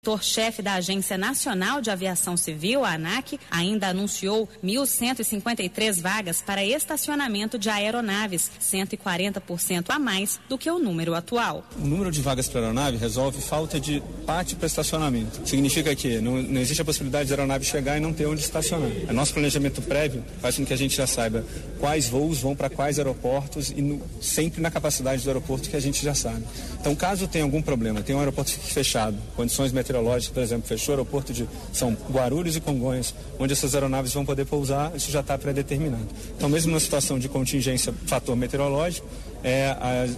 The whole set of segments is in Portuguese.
diretor-chefe da Agência Nacional de Aviação Civil, a ANAC, ainda anunciou 1.153 vagas para estacionamento de aeronaves, 140% a mais do que o número atual. O número de vagas para aeronave resolve falta de pátio para estacionamento. Significa que não existe a possibilidade de a aeronave chegar e não ter onde estacionar. O nosso planejamento prévio faz com que a gente já saiba quais voos vão para quais aeroportos e sempre na capacidade do aeroporto que a gente já sabe. Então, caso tenha algum problema, tem um aeroporto que fique fechado, condições meteorológicas, por exemplo, fechou o aeroporto de São Guarulhos e Congonhas, onde essas aeronaves vão poder pousar, isso já está pré-determinado. Então, mesmo na situação de contingência, fator meteorológico,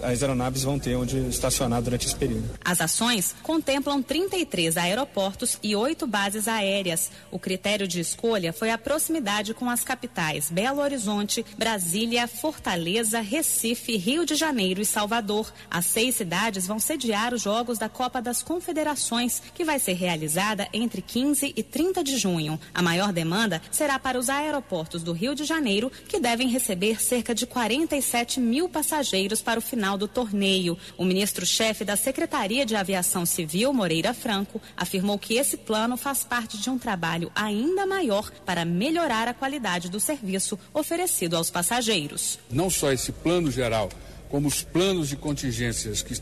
as aeronaves vão ter onde estacionar durante esse período. As ações contemplam 33 aeroportos e 8 bases aéreas. O critério de escolha foi a proximidade com as capitais Belo Horizonte, Brasília, Fortaleza, Recife, Rio de Janeiro e Salvador. As 6 cidades vão sediar os Jogos da Copa das Confederações, que vai ser realizada entre 15 e 30 de junho. A maior demanda será para os aeroportos do Rio de Janeiro, que devem receber cerca de 47 mil passageiros para o final do torneio. O ministro-chefe da Secretaria de Aviação Civil, Moreira Franco, afirmou que esse plano faz parte de um trabalho ainda maior para melhorar a qualidade do serviço oferecido aos passageiros. Não só esse plano geral, como os planos de contingências que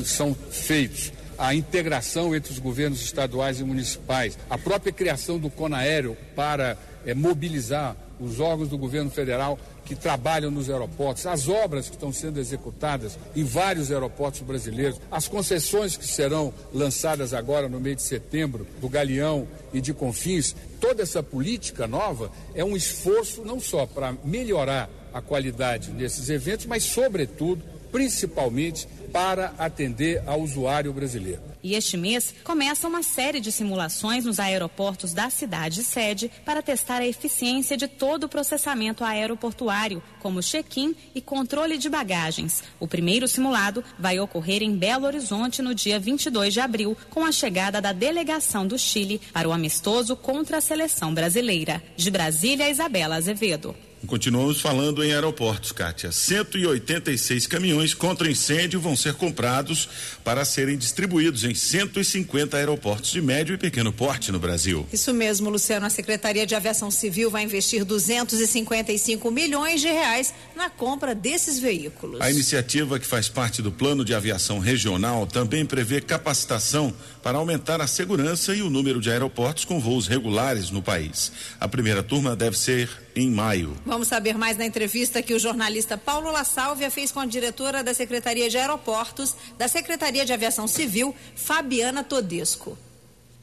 são feitos, a integração entre os governos estaduais e municipais, a própria criação do CONAéreo para mobilizar os órgãos do governo federal que trabalham nos aeroportos, as obras que estão sendo executadas em vários aeroportos brasileiros, as concessões que serão lançadas agora no mês de setembro, do Galeão e de Confins, toda essa política nova é um esforço não só para melhorar a qualidade desses eventos, mas sobretudo, principalmente, para atender ao usuário brasileiro. E este mês começa uma série de simulações nos aeroportos da cidade sede para testar a eficiência de todo o processamento aeroportuário, como check-in e controle de bagagens. O primeiro simulado vai ocorrer em Belo Horizonte no dia 22 de abril, com a chegada da delegação do Chile para o amistoso contra a seleção brasileira. De Brasília, Isabela Azevedo. Continuamos falando em aeroportos, Kátia. 186 caminhões contra incêndio vão ser comprados para serem distribuídos em 150 aeroportos de médio e pequeno porte no Brasil. Isso mesmo, Luciano. A Secretaria de Aviação Civil vai investir 255 milhões de reais na compra desses veículos. A iniciativa, que faz parte do Plano de Aviação Regional, também prevê capacitação para aumentar a segurança e o número de aeroportos com voos regulares no país. A primeira turma deve ser em maio. Vamos saber mais na entrevista que o jornalista Paulo La Sálvia fez com a diretora da Secretaria de Aeroportos da Secretaria de Aviação Civil, Fabiana Todesco.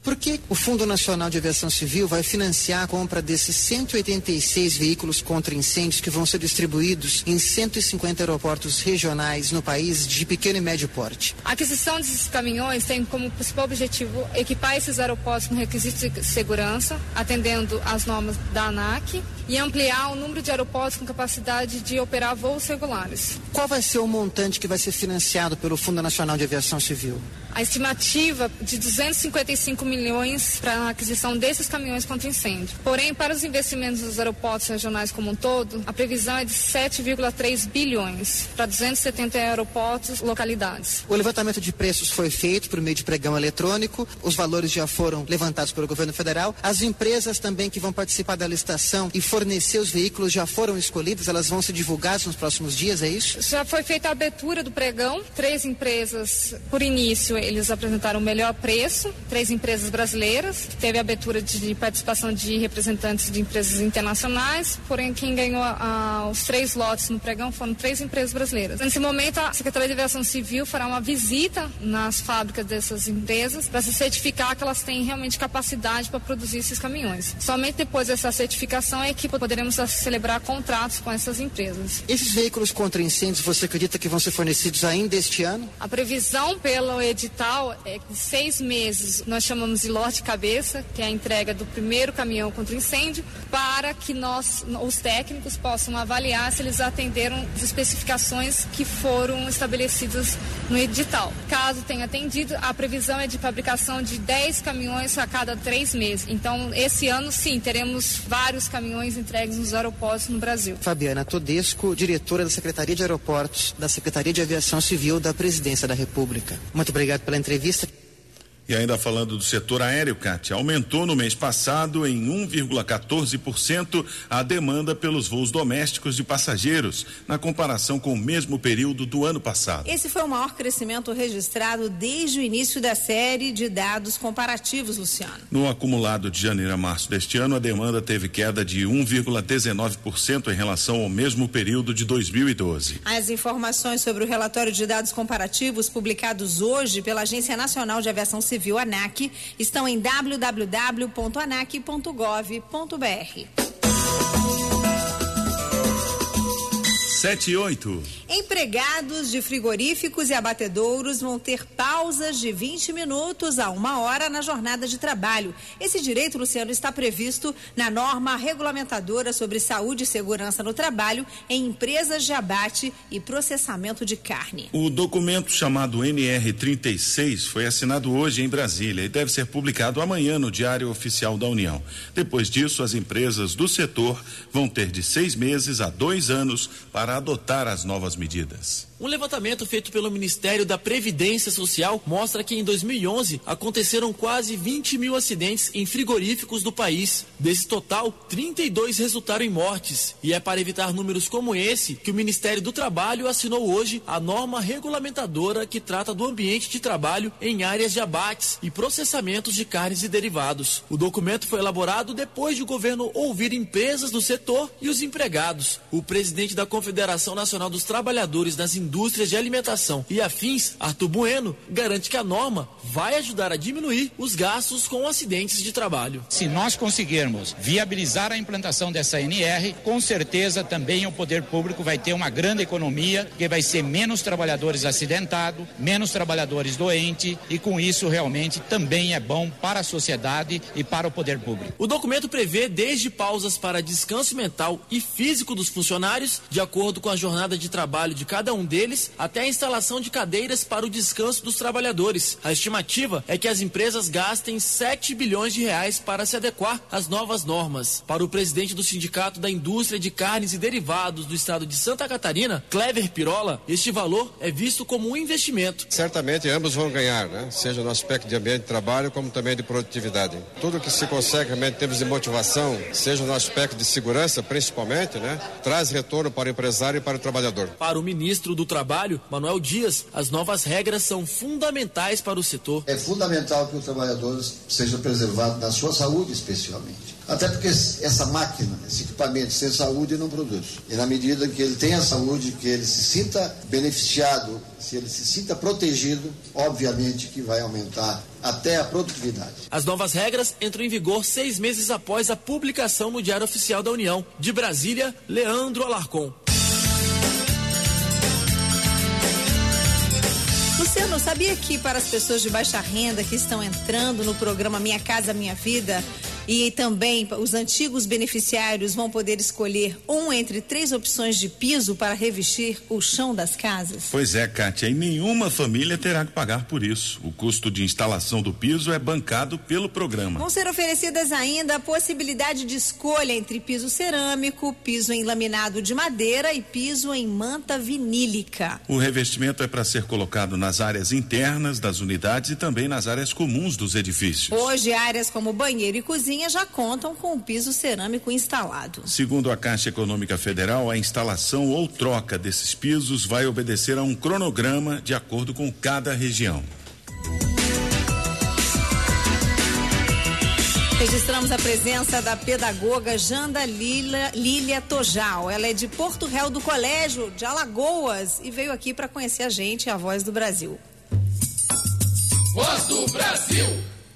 Por que o Fundo Nacional de Aviação Civil vai financiar a compra desses 186 veículos contra incêndios que vão ser distribuídos em 150 aeroportos regionais no país de pequeno e médio porte? A aquisição desses caminhões tem como principal objetivo equipar esses aeroportos com requisitos de segurança, atendendo às normas da ANAC, e ampliar o número de aeroportos com capacidade de operar voos regulares. Qual vai ser o montante que vai ser financiado pelo Fundo Nacional de Aviação Civil? A estimativa de 255 milhões para a aquisição desses caminhões contra incêndio. Porém, para os investimentos dos aeroportos regionais como um todo, a previsão é de 7,3 bilhões para 270 aeroportos localidades. O levantamento de preços foi feito por meio de pregão eletrônico, os valores já foram levantados pelo governo federal, as empresas também que vão participar da licitação e fornecer os veículos já foram escolhidas, elas vão ser divulgadas nos próximos dias, é isso? Já foi feita a abertura do pregão, 3 empresas, por início, eles apresentaram o melhor preço, 3 empresas brasileiras, teve a abertura de participação de representantes de empresas internacionais, porém quem ganhou os 3 lotes no pregão foram 3 empresas brasileiras. Nesse momento, a Secretaria de Aviação Civil fará uma visita nas fábricas dessas empresas para se certificar que elas têm realmente capacidade para produzir esses caminhões. Somente depois dessa certificação é que poderemos celebrar contratos com essas empresas. Esses veículos contra incêndios, você acredita que vão ser fornecidos ainda este ano? A previsão pelo edital é de 6 meses, nós chamamos de lote cabeça, que é a entrega do primeiro caminhão contra incêndio, para que os técnicos possam avaliar se eles atenderam as especificações que foram estabelecidas no edital. Caso tenha atendido, a previsão é de fabricação de 10 caminhões a cada 3 meses. Então, esse ano, sim, teremos vários caminhões entregues nos aeroportos no Brasil. Fabiana Todesco, diretora da Secretaria de Aeroportos da Secretaria de Aviação Civil da Presidência da República. Muito obrigado pela entrevista. E ainda falando do setor aéreo, Kátia, aumentou no mês passado em 1,14% a demanda pelos voos domésticos de passageiros, na comparação com o mesmo período do ano passado. Esse foi o maior crescimento registrado desde o início da série de dados comparativos, Luciano. No acumulado de janeiro a março deste ano, a demanda teve queda de 1,19% em relação ao mesmo período de 2012. As informações sobre o relatório de dados comparativos publicados hoje pela Agência Nacional de Aviação Civil, ANAC, estão em www.anac.gov.br. 7:08. Empregados de frigoríficos e abatedouros vão ter pausas de 20 minutos a 1 hora na jornada de trabalho. Esse direito, Luciano, está previsto na norma regulamentadora sobre saúde e segurança no trabalho em empresas de abate e processamento de carne. O documento chamado NR36 foi assinado hoje em Brasília e deve ser publicado amanhã no Diário Oficial da União. Depois disso, as empresas do setor vão ter de 6 meses a 2 anos para adotar as novas medidas. Um levantamento feito pelo Ministério da Previdência Social mostra que em 2011 aconteceram quase 20 mil acidentes em frigoríficos do país. Desse total, 32 resultaram em mortes. E é para evitar números como esse que o Ministério do Trabalho assinou hoje a norma regulamentadora que trata do ambiente de trabalho em áreas de abates e processamentos de carnes e derivados. O documento foi elaborado depois de o governo ouvir empresas do setor e os empregados. O presidente da Confederação Nacional dos Trabalhadores das Indústrias de Alimentação e Afins, Arthur Bueno, garante que a norma vai ajudar a diminuir os gastos com acidentes de trabalho. Se nós conseguirmos viabilizar a implantação dessa NR, com certeza também o poder público vai ter uma grande economia, porque vai ser menos trabalhadores acidentados, menos trabalhadores doentes, e com isso realmente também é bom para a sociedade e para o poder público. O documento prevê desde pausas para descanso mental e físico dos funcionários, de acordo com a jornada de trabalho de cada um deles, até a instalação de cadeiras para o descanso dos trabalhadores. A estimativa é que as empresas gastem 7 bilhões de reais para se adequar às novas normas. Para o presidente do Sindicato da Indústria de Carnes e Derivados do estado de Santa Catarina, Clever Pirola, este valor é visto como um investimento. Certamente ambos vão ganhar, né? Seja no aspecto de ambiente de trabalho, como também de produtividade. Tudo que se consegue realmente em termos de motivação, seja no aspecto de segurança, principalmente, né? Traz retorno para o empresário e para o trabalhador. Para o ministro do Trabalho, Manuel Dias, as novas regras são fundamentais para o setor. É fundamental que o trabalhador seja preservado na sua saúde, especialmente. Até porque essa máquina, esse equipamento sem saúde não produz. E na medida que ele tenha saúde, que ele se sinta beneficiado, se ele se sinta protegido, obviamente que vai aumentar até a produtividade. As novas regras entram em vigor 6 meses após a publicação no Diário Oficial da União. De Brasília, Leandro Alarcon. Luciano, sabia que para as pessoas de baixa renda que estão entrando no programa Minha Casa Minha Vida e também os antigos beneficiários vão poder escolher entre 3 opções de piso para revestir o chão das casas? Pois é, Kátia, e nenhuma família terá que pagar por isso. O custo de instalação do piso é bancado pelo programa. Vão ser oferecidas ainda a possibilidade de escolha entre piso cerâmico, piso em laminado de madeira e piso em manta vinílica. O revestimento é para ser colocado nas áreas internas das unidades e também nas áreas comuns dos edifícios. Hoje, áreas como banheiro e cozinha já contam com o piso cerâmico instalado. Segundo a Caixa Econômica Federal, a instalação ou troca desses pisos vai obedecer a um cronograma de acordo com cada região. Registramos a presença da pedagoga Janda Lília Tojal. Ela é de Porto Réu do Colégio de Alagoas e veio aqui para conhecer a gente, a Voz do Brasil. Voz do Brasil.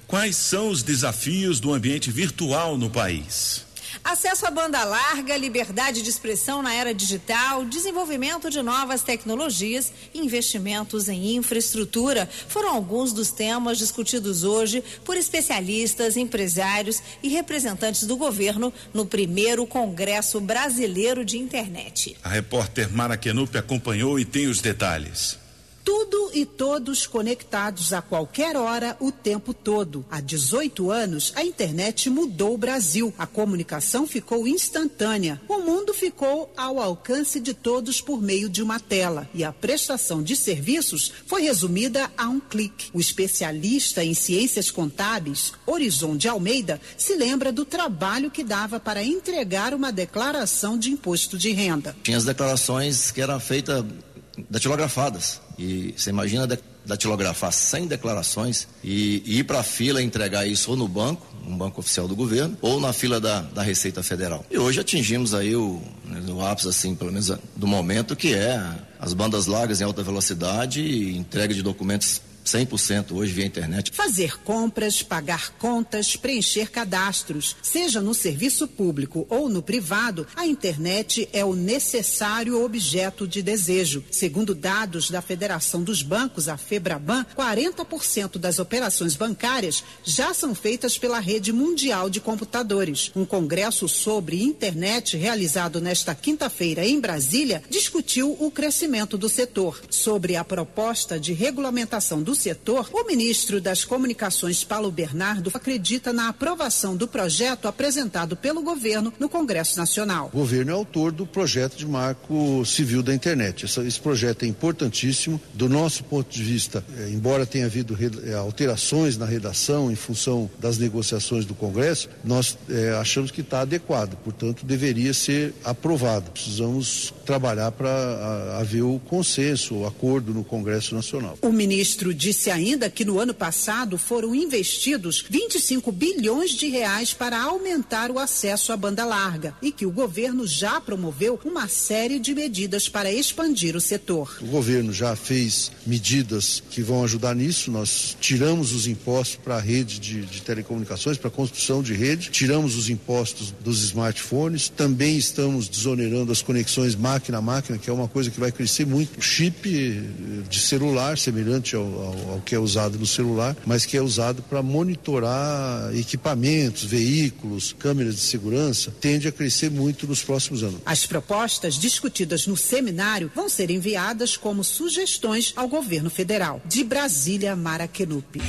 Quais são os desafios do ambiente virtual no país? Acesso à banda larga, liberdade de expressão na era digital, desenvolvimento de novas tecnologias e investimentos em infraestrutura foram alguns dos temas discutidos hoje por especialistas, empresários e representantes do governo no 1º Congresso Brasileiro de Internet. A repórter Mara Kenup acompanhou e tem os detalhes. Tudo e todos conectados a qualquer hora, o tempo todo. Há 18 anos, a internet mudou o Brasil. A comunicação ficou instantânea. O mundo ficou ao alcance de todos por meio de uma tela. E a prestação de serviços foi resumida a um clique. O especialista em ciências contábeis, Horizon de Almeida, se lembra do trabalho que dava para entregar uma declaração de imposto de renda. Tinha as declarações que eram feitas datilografadas. E você imagina datilografar 100 declarações e ir para a fila e entregar isso ou no banco, um banco oficial do governo, ou na fila da Receita Federal. E hoje atingimos aí o ápice, assim, pelo menos do momento, que é as bandas largas em alta velocidade e entrega de documentos 100% hoje via internet. Fazer compras, pagar contas, preencher cadastros. Seja no serviço público ou no privado, a internet é o necessário objeto de desejo. Segundo dados da Federação dos Bancos, a FEBRABAN, 40% das operações bancárias já são feitas pela rede mundial de computadores. Um congresso sobre internet realizado nesta quinta-feira em Brasília discutiu o crescimento do setor. Sobre a proposta de regulamentação do setor, o ministro das Comunicações, Paulo Bernardo, acredita na aprovação do projeto apresentado pelo governo no Congresso Nacional. O governo é autor do projeto de marco civil da internet. Esse projeto é importantíssimo. Do nosso ponto de vista, embora tenha havido alterações na redação em função das negociações do Congresso, nós achamos que está adequado, portanto, deveria ser aprovado. Precisamos trabalhar para haver o consenso, o acordo no Congresso Nacional. O ministro disse ainda que no ano passado foram investidos 25 bilhões de reais para aumentar o acesso à banda larga e que o governo já promoveu uma série de medidas para expandir o setor. O governo já fez medidas que vão ajudar nisso. Nós tiramos os impostos para a rede de telecomunicações, para a construção de rede, tiramos os impostos dos smartphones, também estamos desonerando as conexões máquina a máquina, que é uma coisa que vai crescer muito. O chip de celular, semelhante ao que é usado no celular, mas que é usado para monitorar equipamentos, veículos, câmeras de segurança, tende a crescer muito nos próximos anos. As propostas discutidas no seminário vão ser enviadas como sugestões ao governo federal. De Brasília, Mara Kenupi.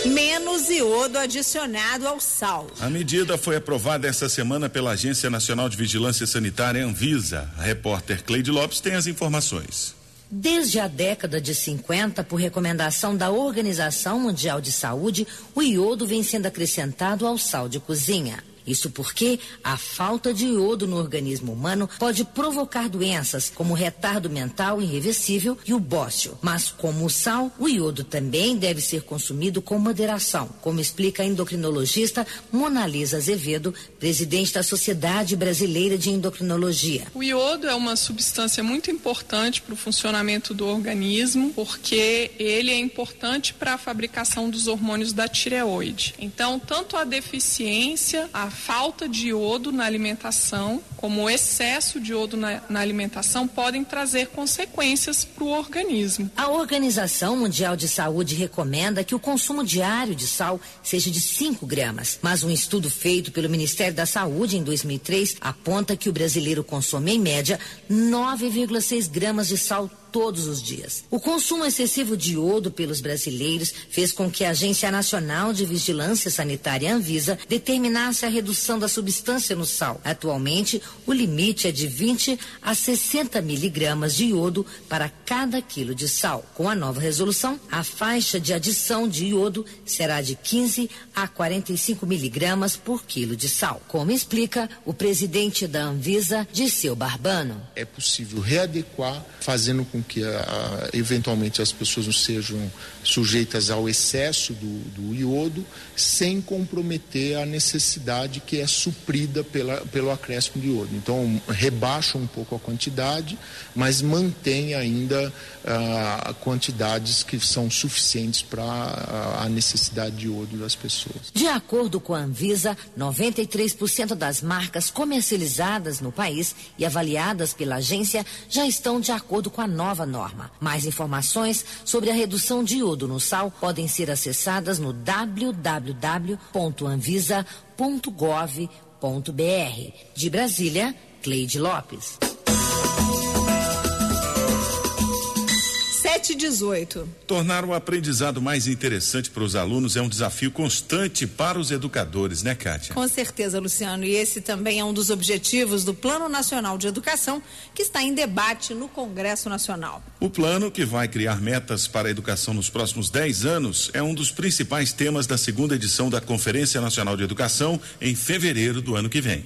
Menos iodo adicionado ao sal. A medida foi aprovada esta semana pela Agência Nacional de Vigilância Sanitária, Anvisa. A repórter Cleide Lopes tem as informações. Desde a década de 50, por recomendação da Organização Mundial de Saúde, o iodo vem sendo acrescentado ao sal de cozinha. Isso porque a falta de iodo no organismo humano pode provocar doenças como retardo mental irreversível e o bócio. Mas como o sal, o iodo também deve ser consumido com moderação, como explica a endocrinologista Monalisa Azevedo, presidente da Sociedade Brasileira de Endocrinologia. O iodo é uma substância muito importante para o funcionamento do organismo, porque ele é importante para a fabricação dos hormônios da tireoide. Então, tanto a deficiência, a falta de iodo na alimentação, como o excesso de iodo na alimentação podem trazer consequências para o organismo. A Organização Mundial de Saúde recomenda que o consumo diário de sal seja de 5 gramas, mas um estudo feito pelo Ministério da Saúde em 2003 aponta que o brasileiro consome em média 9,6 gramas de sal todos os dias. O consumo excessivo de iodo pelos brasileiros fez com que a Agência Nacional de Vigilância Sanitária, Anvisa, determinasse a redução da substância no sal. Atualmente, o limite é de 20 a 60 miligramas de iodo para cada quilo de sal. Com a nova resolução, a faixa de adição de iodo será de 15 a 45 miligramas por quilo de sal, como explica o presidente da Anvisa, Dirceu Barbano. É possível readequar, fazendo com que eventualmente as pessoas não sejam sujeitas ao excesso do iodo, sem comprometer a necessidade que é suprida pelo acréscimo de iodo. Então, rebaixa um pouco a quantidade, mas mantém ainda quantidades que são suficientes para a necessidade de iodo das pessoas. De acordo com a Anvisa, 93% das marcas comercializadas no país e avaliadas pela agência já estão de acordo com a nova norma. Mais informações sobre a redução de iodo no sal podem ser acessadas no www.anvisa.gov.br. De Brasília, Cleide Lopes. 7h18. Tornar o aprendizado mais interessante para os alunos é um desafio constante para os educadores, né, Kátia? Com certeza, Luciano. E esse também é um dos objetivos do Plano Nacional de Educação, que está em debate no Congresso Nacional. O plano, que vai criar metas para a educação nos próximos 10 anos, é um dos principais temas da segunda edição da Conferência Nacional de Educação, em fevereiro do ano que vem.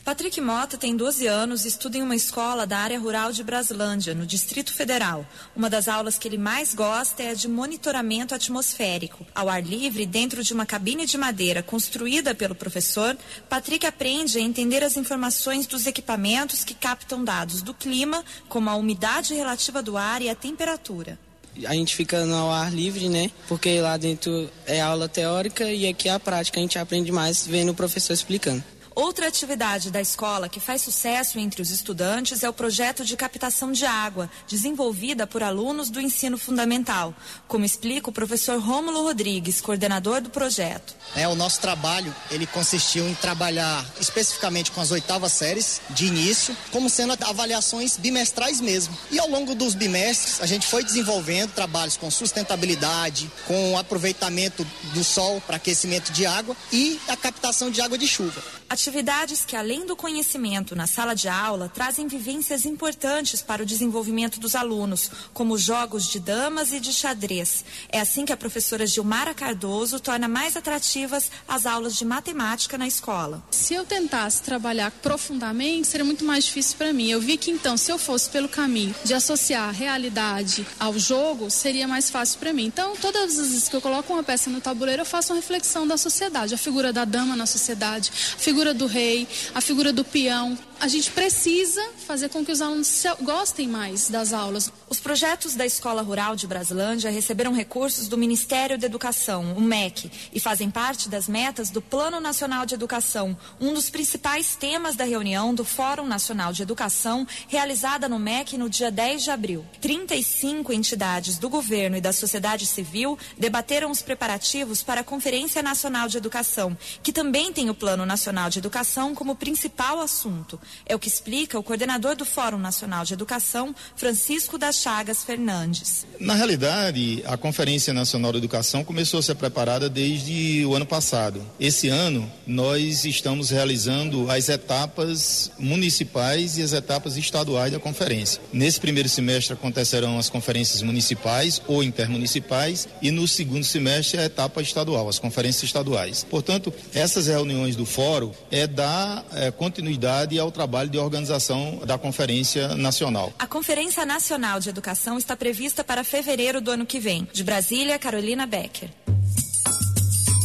Patrick Mota tem 12 anos e estuda em uma escola da área rural de Braslândia, no Distrito Federal. Uma das aulas que ele mais gosta é a de monitoramento atmosférico. Ao ar livre, dentro de uma cabine de madeira construída pelo professor, Patrick aprende a entender as informações dos equipamentos que captam dados do clima, como a umidade relativa do ar e a temperatura. A gente fica no ar livre, né? Porque lá dentro é aula teórica e aqui é a prática. A gente aprende mais vendo o professor explicando. Outra atividade da escola que faz sucesso entre os estudantes é o projeto de captação de água, desenvolvida por alunos do ensino fundamental, como explica o professor Rômulo Rodrigues, coordenador do projeto. O nosso trabalho, ele consistiu em trabalhar especificamente com as 8ª séries de início, como sendo avaliações bimestrais mesmo. E ao longo dos bimestres, a gente foi desenvolvendo trabalhos com sustentabilidade, com aproveitamento do sol para aquecimento de água e a captação de água de chuva. Atividades que, além do conhecimento na sala de aula, trazem vivências importantes para o desenvolvimento dos alunos, como jogos de damas e de xadrez. É assim que a professora Gilmara Cardoso torna mais atrativas as aulas de matemática na escola. Se eu tentasse trabalhar profundamente, seria muito mais difícil para mim. Eu vi que, então, se eu fosse pelo caminho de associar a realidade ao jogo, seria mais fácil para mim. Então, todas as vezes que eu coloco uma peça no tabuleiro, eu faço uma reflexão da sociedade, a figura da dama na sociedade, a figura do rei, a figura do peão. A gente precisa fazer com que os alunos gostem mais das aulas. Os projetos da Escola Rural de Braslândia receberam recursos do Ministério da Educação, o MEC, e fazem parte das metas do Plano Nacional de Educação, um dos principais temas da reunião do Fórum Nacional de Educação, realizada no MEC no dia 10 de abril. 35 entidades do governo e da sociedade civil debateram os preparativos para a Conferência Nacional de Educação, que também tem o Plano Nacional de Educação como principal assunto. É o que explica o coordenador do Fórum Nacional de Educação, Francisco das Chagas Fernandes. Na realidade, a Conferência Nacional de Educação começou a ser preparada desde o ano passado. Esse ano, nós estamos realizando as etapas municipais e as etapas estaduais da conferência. Nesse primeiro semestre acontecerão as conferências municipais ou intermunicipais e no segundo semestre a etapa estadual, as conferências estaduais. Portanto, essas reuniões do Fórum dar continuidade ao trabalho de organização da Conferência Nacional. A Conferência Nacional de Educação está prevista para fevereiro do ano que vem. De Brasília, Carolina Becker.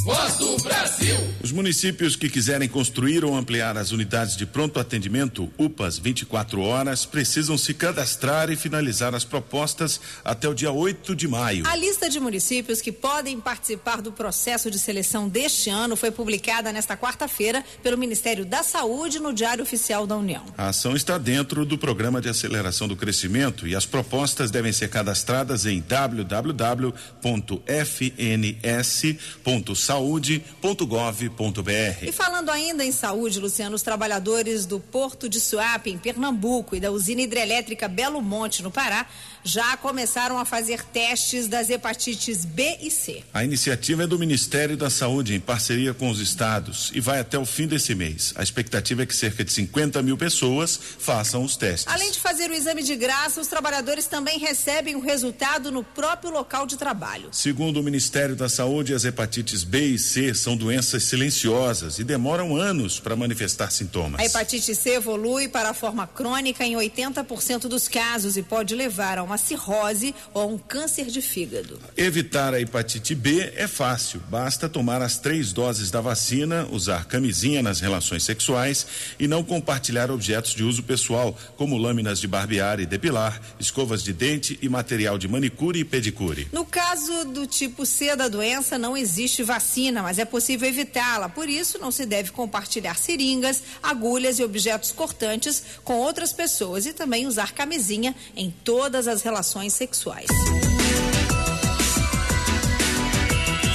Voz do Brasil. Os municípios que quiserem construir ou ampliar as unidades de pronto atendimento, UPAs 24 horas, precisam se cadastrar e finalizar as propostas até o dia 8 de maio. A lista de municípios que podem participar do processo de seleção deste ano foi publicada nesta quarta-feira pelo Ministério da Saúde no Diário Oficial da União. A ação está dentro do Programa de Aceleração do Crescimento e as propostas devem ser cadastradas em www.fns.saude.gov.br. E falando ainda em saúde, Luciano, os trabalhadores do Porto de Suape, em Pernambuco, e da usina hidrelétrica Belo Monte, no Pará, já começaram a fazer testes das hepatites B e C. A iniciativa é do Ministério da Saúde, em parceria com os estados, e vai até o fim desse mês. A expectativa é que cerca de 50 mil pessoas façam os testes. Além de fazer o exame de graça, os trabalhadores também recebem o resultado no próprio local de trabalho. Segundo o Ministério da Saúde, as hepatites B e C são doenças silenciosas e demoram anos para manifestar sintomas. A hepatite C evolui para a forma crônica em 80% dos casos e pode levar a uma cirrose ou a um câncer de fígado. Evitar a hepatite B é fácil, basta tomar as 3 doses da vacina, usar camisinha nas relações sexuais e não compartilhar objetos de uso pessoal, como lâminas de barbear e depilar, escovas de dente e material de manicure e pedicure. No caso do tipo C da doença, não existe vacina, mas é possível evitá-la. Por isso, não se deve compartilhar seringas, agulhas e objetos cortantes com outras pessoas e também usar camisinha em todas as relações sexuais.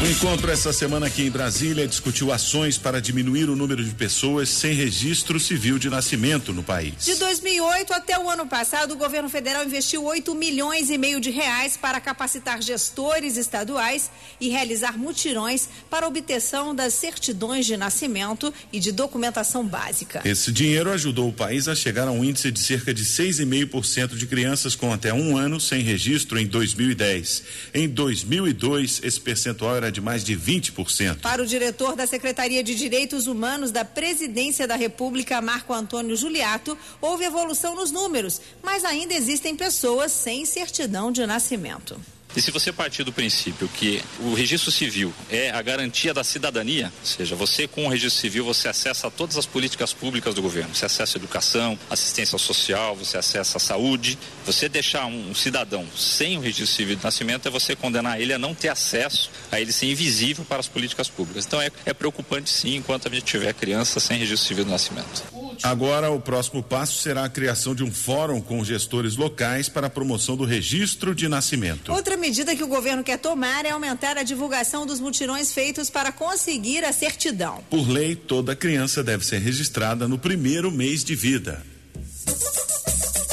O encontro essa semana aqui em Brasília discutiu ações para diminuir o número de pessoas sem registro civil de nascimento no país. De 2008 até o ano passado, o governo federal investiu 8,5 milhões de reais para capacitar gestores estaduais e realizar mutirões para obtenção das certidões de nascimento e de documentação básica. Esse dinheiro ajudou o país a chegar a um índice de cerca de 6,5% de crianças com até 1 ano sem registro em 2010. Em 2002, esse percentual era de mais de 20%. Para o diretor da Secretaria de Direitos Humanos da Presidência da República, Marco Antônio Juliato, houve evolução nos números, mas ainda existem pessoas sem certidão de nascimento. E se você partir do princípio que o registro civil é a garantia da cidadania, ou seja, você com o registro civil você acessa todas as políticas públicas do governo, você acessa a educação, assistência social, você acessa a saúde. Você deixar um cidadão sem o registro civil de nascimento é você condenar ele a não ter acesso, a ele ser invisível para as políticas públicas. Então é preocupante sim enquanto a gente tiver criança sem registro civil de nascimento. Agora o próximo passo será a criação de um fórum com gestores locais para a promoção do registro de nascimento. Outra medida que o governo quer tomar é aumentar a divulgação dos mutirões feitos para conseguir a certidão. Por lei, toda criança deve ser registrada no primeiro mês de vida.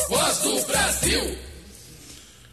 Voz do Brasil.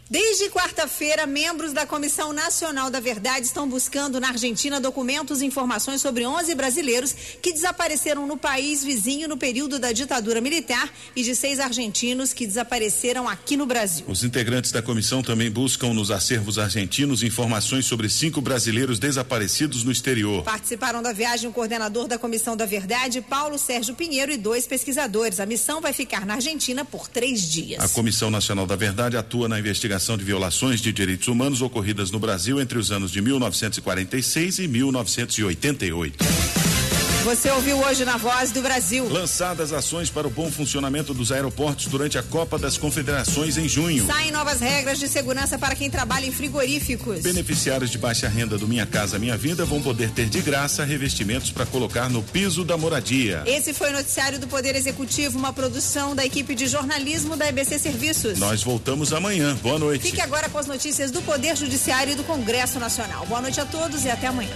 Desde quarta-feira, membros da Comissão Nacional da Verdade estão buscando na Argentina documentos e informações sobre 11 brasileiros que desapareceram no país vizinho no período da ditadura militar e de 6 argentinos que desapareceram aqui no Brasil. Os integrantes da comissão também buscam nos acervos argentinos informações sobre 5 brasileiros desaparecidos no exterior. Participaram da viagem o coordenador da Comissão da Verdade, Paulo Sérgio Pinheiro, e 2 pesquisadores. A missão vai ficar na Argentina por 3 dias. A Comissão Nacional da Verdade atua na investigação de violações de direitos humanos ocorridas no Brasil entre os anos de 1946 e 1988. Você ouviu hoje na Voz do Brasil. Lançadas ações para o bom funcionamento dos aeroportos durante a Copa das Confederações em junho. Saem novas regras de segurança para quem trabalha em frigoríficos. Beneficiários de baixa renda do Minha Casa Minha Vida vão poder ter de graça revestimentos para colocar no piso da moradia. Esse foi o noticiário do Poder Executivo, uma produção da equipe de jornalismo da EBC Serviços. Nós voltamos amanhã. Boa noite. Fique agora com as notícias do Poder Judiciário e do Congresso Nacional. Boa noite a todos e até amanhã.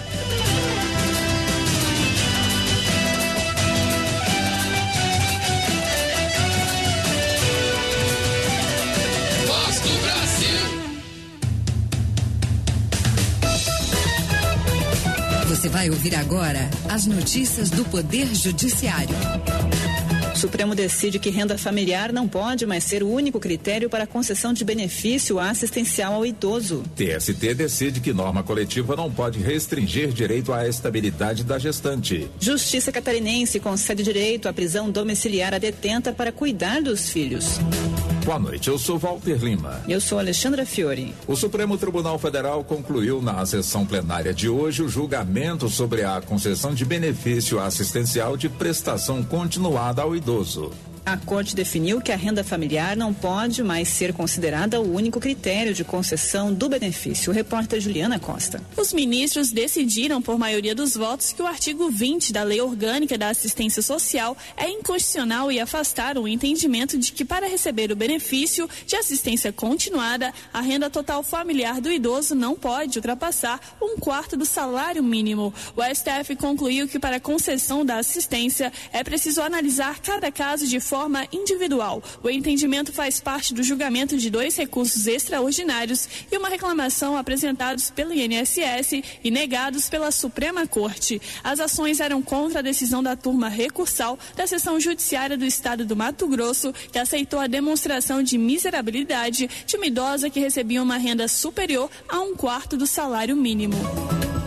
Você vai ouvir agora as notícias do Poder Judiciário. O Supremo decide que renda familiar não pode mais ser o único critério para a concessão de benefício assistencial ao idoso. TST decide que norma coletiva não pode restringir direito à estabilidade da gestante. Justiça catarinense concede direito à prisão domiciliar à detenta para cuidar dos filhos. Boa noite, eu sou Walter Lima. Eu sou Alexandra Fiore. O Supremo Tribunal Federal concluiu na sessão plenária de hoje o julgamento sobre a concessão de benefício assistencial de prestação continuada ao idoso. A Corte definiu que a renda familiar não pode mais ser considerada o único critério de concessão do benefício. O repórter Juliana Costa. Os ministros decidiram, por maioria dos votos, que o artigo 20 da Lei Orgânica da Assistência Social é inconstitucional e afastaram o entendimento de que, para receber o benefício de assistência continuada, a renda total familiar do idoso não pode ultrapassar 1/4 do salário mínimo. O STF concluiu que, para a concessão da assistência, é preciso analisar cada caso de forma individual. O entendimento faz parte do julgamento de 2 recursos extraordinários e uma reclamação apresentados pelo INSS e negados pela Suprema Corte. As ações eram contra a decisão da turma recursal da Seção Judiciária do Estado do Mato Grosso, que aceitou a demonstração de miserabilidade de uma idosa que recebia uma renda superior a 1/4 do salário mínimo.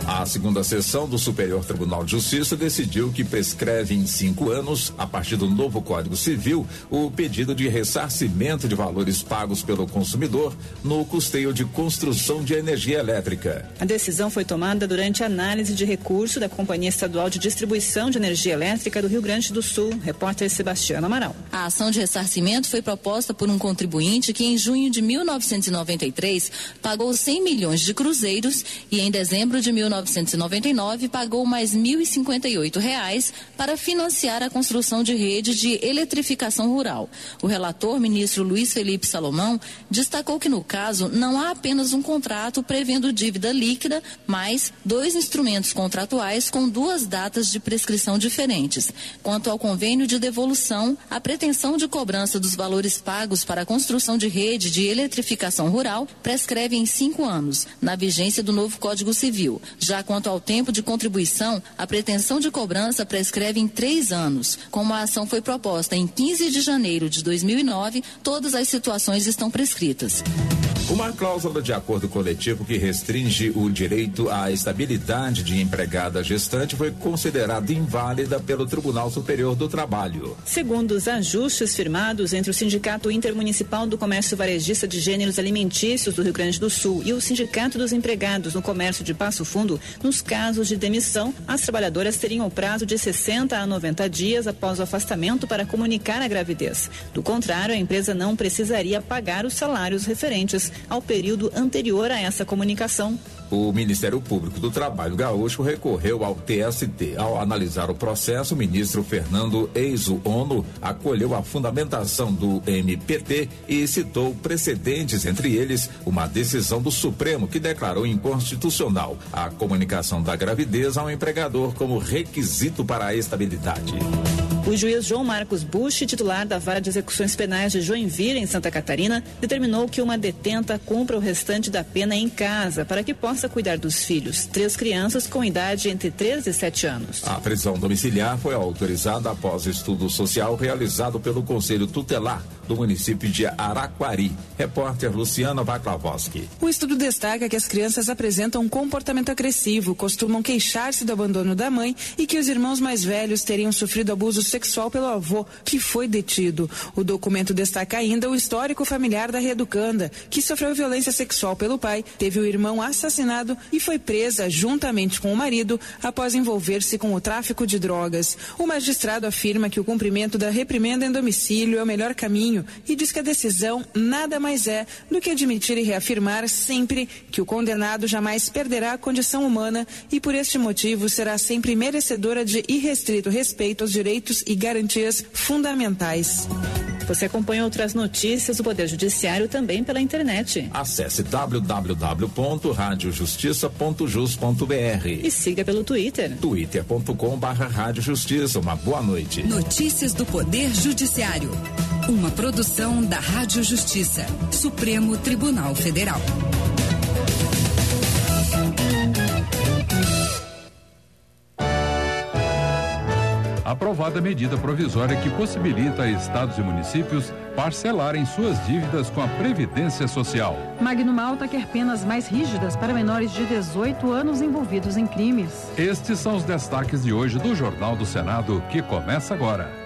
A segunda sessão do Superior Tribunal de Justiça decidiu que prescreve em 5 anos, a partir do novo Código Civil, o pedido de ressarcimento de valores pagos pelo consumidor no custeio de construção de energia elétrica. A decisão foi tomada durante a análise de recurso da Companhia Estadual de Distribuição de Energia Elétrica do Rio Grande do Sul. Repórter Sebastiana Amaral. A ação de ressarcimento foi proposta por um contribuinte que, em junho de 1993, pagou 100 milhões de cruzeiros e, em dezembro de 1993, R$ pagou mais R$ 1.058 para financiar a construção de rede de eletrificação rural. O relator, ministro Luiz Felipe Salomão, destacou que no caso não há apenas um contrato prevendo dívida líquida, mas 2 instrumentos contratuais com 2 datas de prescrição diferentes. Quanto ao convênio de devolução, a pretensão de cobrança dos valores pagos para a construção de rede de eletrificação rural prescreve em 5 anos, na vigência do novo Código Civil. Já quanto ao tempo de contribuição, a pretensão de cobrança prescreve em 3 anos. Como a ação foi proposta em 15 de janeiro de 2009, todas as situações estão prescritas. Uma cláusula de acordo coletivo que restringe o direito à estabilidade de empregada gestante foi considerada inválida pelo Tribunal Superior do Trabalho. Segundo os ajustes firmados entre o Sindicato Intermunicipal do Comércio Varejista de Gêneros Alimentícios do Rio Grande do Sul e o Sindicato dos Empregados no Comércio de Passo Fundo, nos casos de demissão, as trabalhadoras teriam o prazo de 60 a 90 dias após o afastamento para comunicar a gravidez. Do contrário, a empresa não precisaria pagar os salários referentes ao período anterior a essa comunicação. O Ministério Público do Trabalho Gaúcho recorreu ao TST. Ao analisar o processo, o ministro Fernando Eizo-Ono acolheu a fundamentação do MPT e citou precedentes, entre eles uma decisão do Supremo que declarou inconstitucional a comunicação da gravidez ao empregador como requisito para a estabilidade. O juiz João Marcos Busch, titular da Vara de Execuções Penais de Joinville, em Santa Catarina, determinou que uma detenta cumpra o restante da pena em casa para que possa cuidar dos filhos, 3 crianças com idade entre 3 e 7 anos. A prisão domiciliar foi autorizada após estudo social realizado pelo Conselho Tutelar do município de Araquari. Repórter Luciana Vaclavosky. O estudo destaca que as crianças apresentam um comportamento agressivo, costumam queixar-se do abandono da mãe e que os irmãos mais velhos teriam sofrido abuso sexual pelo avô, que foi detido. O documento destaca ainda o histórico familiar da reeducanda, que sofreu violência sexual pelo pai, teve o irmão assassinado e foi presa juntamente com o marido após envolver-se com o tráfico de drogas. O magistrado afirma que o cumprimento da reprimenda em domicílio é o melhor caminho e diz que a decisão nada mais é do que admitir e reafirmar sempre que o condenado jamais perderá a condição humana e por este motivo será sempre merecedora de irrestrito respeito aos direitos e garantias fundamentais. Você acompanha outras notícias do Poder Judiciário também pela internet. Acesse www.radiojustiça.jus.br e siga pelo Twitter. twitter.com/radiojustiça. Uma boa noite. Notícias do Poder Judiciário. Uma produção da Rádio Justiça, Supremo Tribunal Federal. Aprovada a medida provisória que possibilita a estados e municípios parcelarem suas dívidas com a Previdência Social. Magno Malta quer penas mais rígidas para menores de 18 anos envolvidos em crimes. Estes são os destaques de hoje do Jornal do Senado, que começa agora.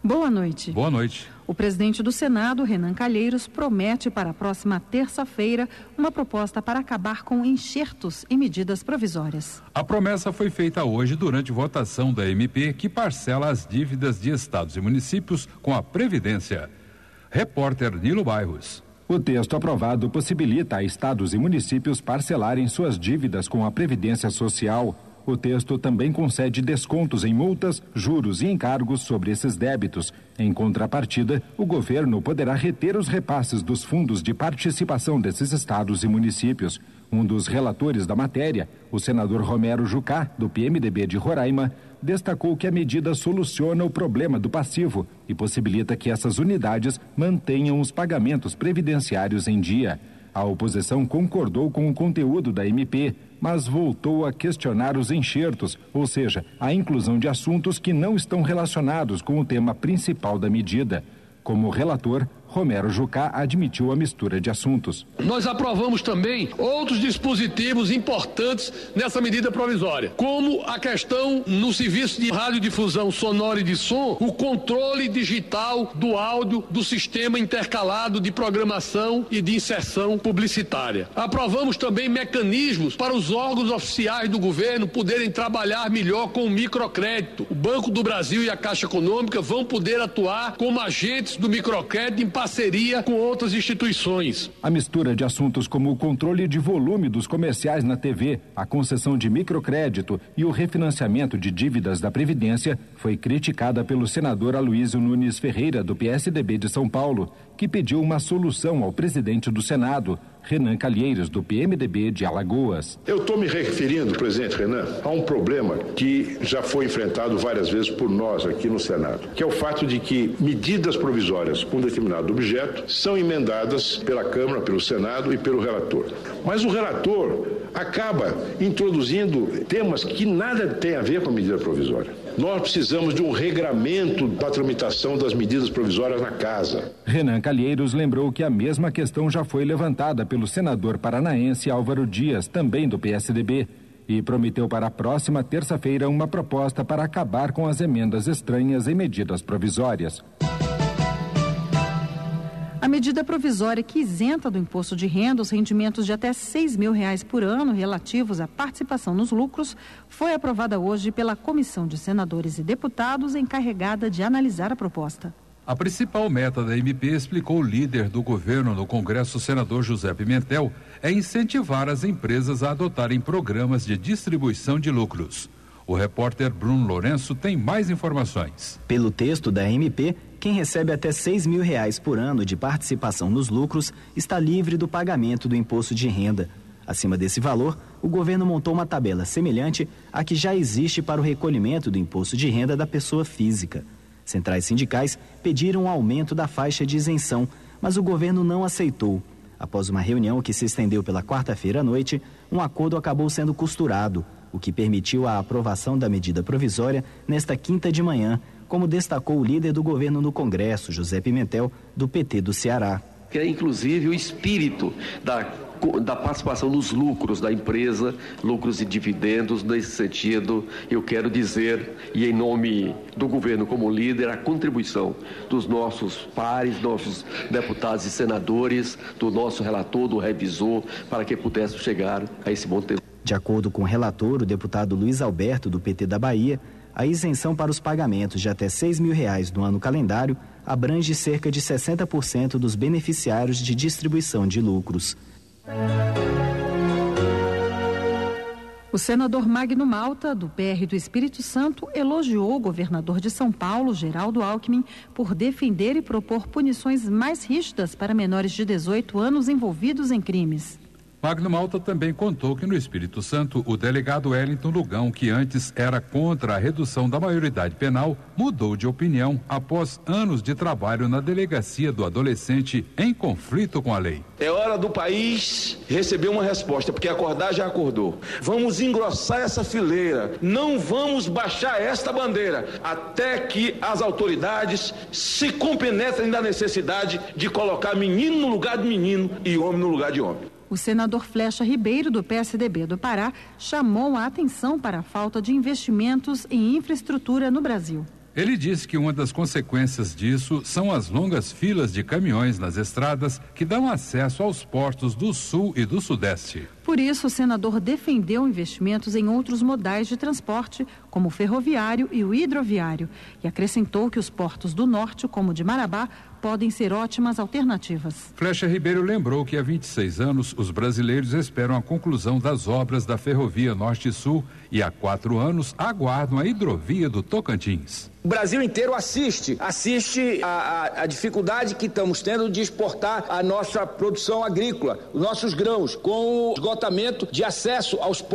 Boa noite. Boa noite. O presidente do Senado, Renan Calheiros, promete para a próxima terça-feira uma proposta para acabar com enxertos e medidas provisórias. A promessa foi feita hoje durante votação da MP, que parcela as dívidas de estados e municípios com a Previdência. Repórter Nilo Bairros. O texto aprovado possibilita a estados e municípios parcelarem suas dívidas com a Previdência Social. O texto também concede descontos em multas, juros e encargos sobre esses débitos. Em contrapartida, o governo poderá reter os repasses dos fundos de participação desses estados e municípios. Um dos relatores da matéria, o senador Romero Jucá, do PMDB de Roraima, destacou que a medida soluciona o problema do passivo e possibilita que essas unidades mantenham os pagamentos previdenciários em dia. A oposição concordou com o conteúdo da MP, mas voltou a questionar os enxertos, ou seja, a inclusão de assuntos que não estão relacionados com o tema principal da medida. Como relator, Romero Jucá admitiu a mistura de assuntos. Nós aprovamos também outros dispositivos importantes nessa medida provisória, como a questão no serviço de radiodifusão sonora e de som, o controle digital do áudio do sistema intercalado de programação e de inserção publicitária. Aprovamos também mecanismos para os órgãos oficiais do governo poderem trabalhar melhor com o microcrédito. O Banco do Brasil e a Caixa Econômica vão poder atuar como agentes do microcrédito em parceria com outras instituições. A mistura de assuntos como o controle de volume dos comerciais na TV, a concessão de microcrédito e o refinanciamento de dívidas da Previdência foi criticada pelo senador Aloysio Nunes Ferreira, do PSDB de São Paulo, que pediu uma solução ao presidente do Senado, Renan Calheiros, do PMDB de Alagoas. Eu estou me referindo, presidente Renan, a um problema que já foi enfrentado várias vezes por nós aqui no Senado, que é o fato de que medidas provisórias com determinado objeto são emendadas pela Câmara, pelo Senado e pelo relator. Mas o relator acaba introduzindo temas que nada tem a ver com a medida provisória. Nós precisamos de um regramento da tramitação das medidas provisórias na Casa. Renan Calheiros lembrou que a mesma questão já foi levantada pelo senador paranaense Álvaro Dias, também do PSDB, e prometeu para a próxima terça-feira uma proposta para acabar com as emendas estranhas em medidas provisórias. A medida provisória que isenta do imposto de renda os rendimentos de até R$6 mil por ano relativos à participação nos lucros foi aprovada hoje pela Comissão de Senadores e Deputados encarregada de analisar a proposta. A principal meta da MP, explicou o líder do governo no Congresso, senador José Pimentel, é incentivar as empresas a adotarem programas de distribuição de lucros. O repórter Bruno Lourenço tem mais informações. Pelo texto da MP, quem recebe até R$6 mil por ano de participação nos lucros está livre do pagamento do imposto de renda. Acima desse valor, o governo montou uma tabela semelhante à que já existe para o recolhimento do imposto de renda da pessoa física. Centrais sindicais pediram um aumento da faixa de isenção, mas o governo não aceitou. Após uma reunião que se estendeu pela quarta-feira à noite, um acordo acabou sendo costurado, o que permitiu a aprovação da medida provisória nesta quinta de manhã, como destacou o líder do governo no Congresso, José Pimentel, do PT do Ceará. Que é inclusive o espírito da participação nos lucros da empresa, lucros e dividendos. Nesse sentido, eu quero dizer, e em nome do governo como líder, a contribuição dos nossos pares, nossos deputados e senadores, do nosso relator, do revisor, para que pudéssemos chegar a esse monte. De acordo com o relator, o deputado Luiz Alberto, do PT da Bahia, a isenção para os pagamentos de até R$6 mil no ano calendário abrange cerca de 60% dos beneficiários de distribuição de lucros. O senador Magno Malta, do PR do Espírito Santo, elogiou o governador de São Paulo, Geraldo Alckmin, por defender e propor punições mais rígidas para menores de 18 anos envolvidos em crimes. Magno Malta também contou que no Espírito Santo, o delegado Wellington Lugão, que antes era contra a redução da maioridade penal, mudou de opinião após anos de trabalho na delegacia do adolescente em conflito com a lei. É hora do país receber uma resposta, porque acordar já acordou. Vamos engrossar essa fileira, não vamos baixar esta bandeira, até que as autoridades se compenetrem da necessidade de colocar menino no lugar de menino e homem no lugar de homem. O senador Flecha Ribeiro, do PSDB do Pará, chamou a atenção para a falta de investimentos em infraestrutura no Brasil. Ele disse que uma das consequências disso são as longas filas de caminhões nas estradas que dão acesso aos portos do Sul e do Sudeste. Por isso, o senador defendeu investimentos em outros modais de transporte, como o ferroviário e o hidroviário, e acrescentou que os portos do Norte, como o de Marabá, podem ser ótimas alternativas. Flecha Ribeiro lembrou que há 26 anos os brasileiros esperam a conclusão das obras da Ferrovia Norte-Sul e há 4 anos aguardam a hidrovia do Tocantins. O Brasil inteiro assiste a dificuldade que estamos tendo de exportar a nossa produção agrícola, os nossos grãos, com o esgotamento de acesso aos portos.